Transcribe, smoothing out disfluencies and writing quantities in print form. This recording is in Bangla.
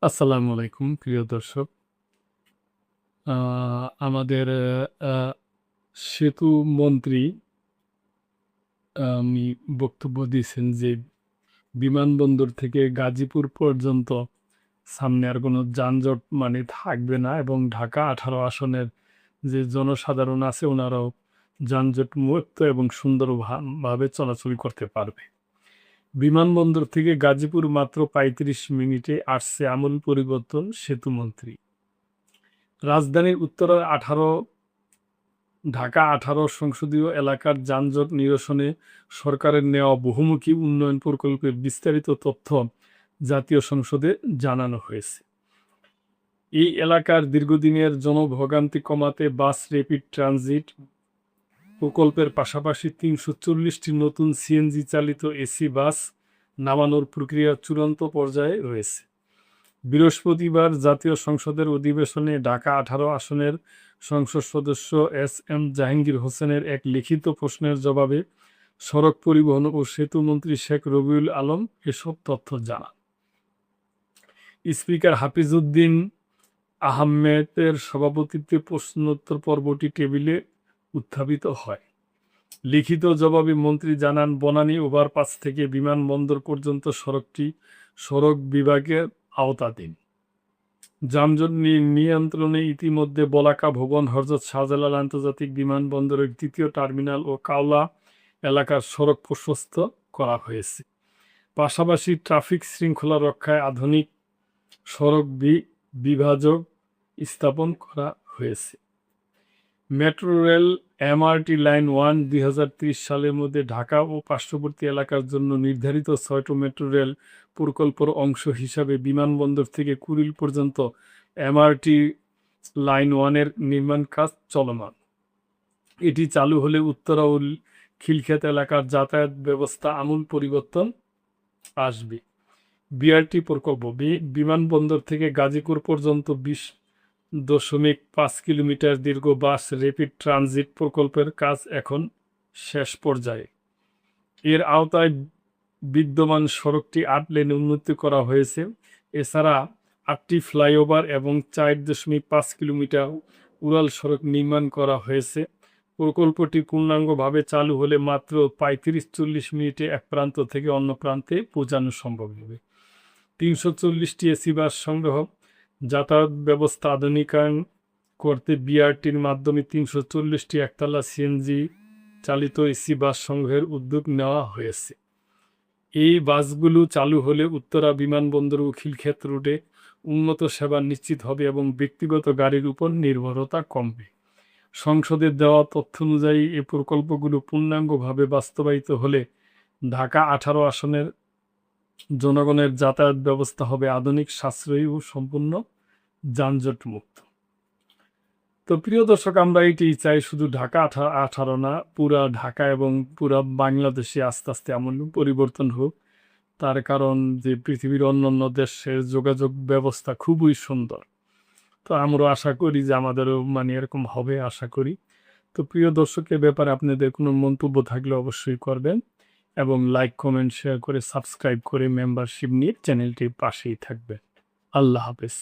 আসসালামু আলাইকুম প্রিয় দর্শক। আমাদের সেতু মন্ত্রী উনি বক্তব্য দিয়েছেন যে বিমানবন্দর থেকে গাজীপুর পর্যন্ত সামনে আর কোনো যানজট মানে থাকবে না এবং ঢাকা ১৮ আসনের যে জনসাধারণ আছে ওনারাও যানজট মুক্ত এবং সুন্দর ভাবে চলাচল করতে পারবে। বিমানবন্দর থেকে গাজীপুর মাত্র ৩৫ মিনিটে আসছে আমূল পরিবর্তন সেতুমন্ত্রী। রাজধানীর উত্তরার ঢাকা ১৮ সংসদীয় এলাকার যানজট নিরসনে সরকারের নেওয়া বহুমুখী উন্নয়ন প্রকল্পের বিস্তারিত তথ্য জাতীয় সংসদে জানানো হয়েছে। এই এলাকার দীর্ঘদিনের জনভোগান্তি কমাতে বাস র্যাপিড ট্রানজিট প্রকল্পের পাশাপাশি ৩৪০টি নতুন সিএনজি চালিত এসি বাস নামানোর প্রক্রিয়া চূড়ান্ত পর্যায়ে রয়েছে। বৃহস্পতিবার জাতীয় সংসদের অধিবেশনে ঢাকা ১৮ আসনের সংসদ সদস্য এস.এম. জাহাঙ্গীর হোসেনের এক লিখিত প্রশ্নের জবাবে সড়ক পরিবহন ও সেতুমন্ত্রী শেখ রবিউল আলম এসব তথ্য জানান। স্পিকার হাফিজউদ্দিন আহমেদের সভাপতিত্বে প্রশ্নোত্তর পর্বটি টেবিলে উত্থাপিত হয়। লিখিত জবাবে মন্ত্রী জানান, বনানী ওভারপাস থেকে বিমানবন্দর পর্যন্ত সড়কটি সড়ক বিভাগের আওতাধীন। যানজট নিয়ন্ত্রণে ইতিমধ্যে বলাকা ভবন, হযরত শাহজালাল আন্তর্জাতিক বিমানবন্দরের দ্বিতীয় টার্মিনাল ও কাওলা এলাকার সড়ক প্রশস্ত করা হয়েছে। পাশাপাশি ট্রাফিক শৃঙ্খলা রক্ষায় আধুনিক সড়ক বিভাজক স্থাপন করা হয়েছে। মেট্রো রেল এমআরটি লাইন 1 ২০৩০ সালের মধ্যে ঢাকা ও পার্শ্ববর্তী এলাকার জন্য নির্ধারিত ৬টি মেট্রো রেল প্রকল্পের অংশ হিসাবে বিমানবন্দর থেকে কুড়িল পর্যন্ত এমআরটি লাইন 1 এর নির্মাণ কাজ চলমান। এটি চালু হলে উত্তরা ও খিলক্ষেত এলাকার যাতায়াত ব্যবস্থা আমূল পরিবর্তন আসবে। বিআরটি প্রকল্প বিমানবন্দর থেকে গাজীপুর পর্যন্ত ২০.৫ কিলোমিটার দীর্ঘ বাস র্যাপিড ট্রানজিট প্রকল্পের কাজ এখন শেষ পর্যায়ে। এর আওতায় বিদ্যমান সড়কটি ৮ লেনে উন্নত করা হয়েছে। এছাড়া ৮টি ফ্লাইওভার এবং ৪.৫ কিলোমিটার উড়াল সড়ক নির্মাণ করা হয়েছে। প্রকল্পটি পূর্ণাঙ্গভাবে চালু হলে মাত্র ৩৫-৪০ মিনিটে এক প্রান্ত থেকে অন্য প্রান্তে পৌঁছানো সম্ভব হবে। ৩৪০টি এসি বাস সংগ্রহ, যাতায়াত ব্যবস্থা আধুনিকায়ন করতে বিআরটির মাধ্যমে ৩৪০টি একতলা সিএনজি চালিত এসি বাস সংগ্রহের উদ্যোগ নেওয়া হয়েছে। এই বাসগুলো চালু হলে উত্তরা বিমানবন্দর ও খিলক্ষেত রুটে উন্নত সেবা নিশ্চিত হবে এবং ব্যক্তিগত গাড়ির উপর নির্ভরতা কমবে। সংসদের দেওয়া তথ্য অনুযায়ী এই প্রকল্পগুলো পূর্ণাঙ্গভাবে বাস্তবায়িত হলে ঢাকা ১৮ আসনের জনগণের যাতায়াত ব্যবস্থা হবে আধুনিক, সাশ্রয়ী ও সম্পূর্ণ যানজট মুক্ত। তো প্রিয় দর্শক, আমরা এটাই চাই, শুধু ঢাকা ১৮ না, পুরা ঢাকা এবং পুরা বাংলাদেশে আস্তে আস্তে এমন পরিবর্তন হোক। তার কারণ যে পৃথিবীর অন্যান্য দেশের যোগাযোগ ব্যবস্থা খুবই সুন্দর। তো আমরা আশা করি যে আমাদেরও মানে এরকম হবে, আশা করি। তো প্রিয় দর্শকের ব্যাপারে আপনাদের কোনো মন্তব্য থাকলে অবশ্যই করবেন এবং লাইক, কমেন্ট, শেয়ার করে সাবস্ক্রাইব করে মেম্বারশিপ নিয়ে চ্যানেলটির পাশেই থাকবেন। আল্লাহ হাফেজ।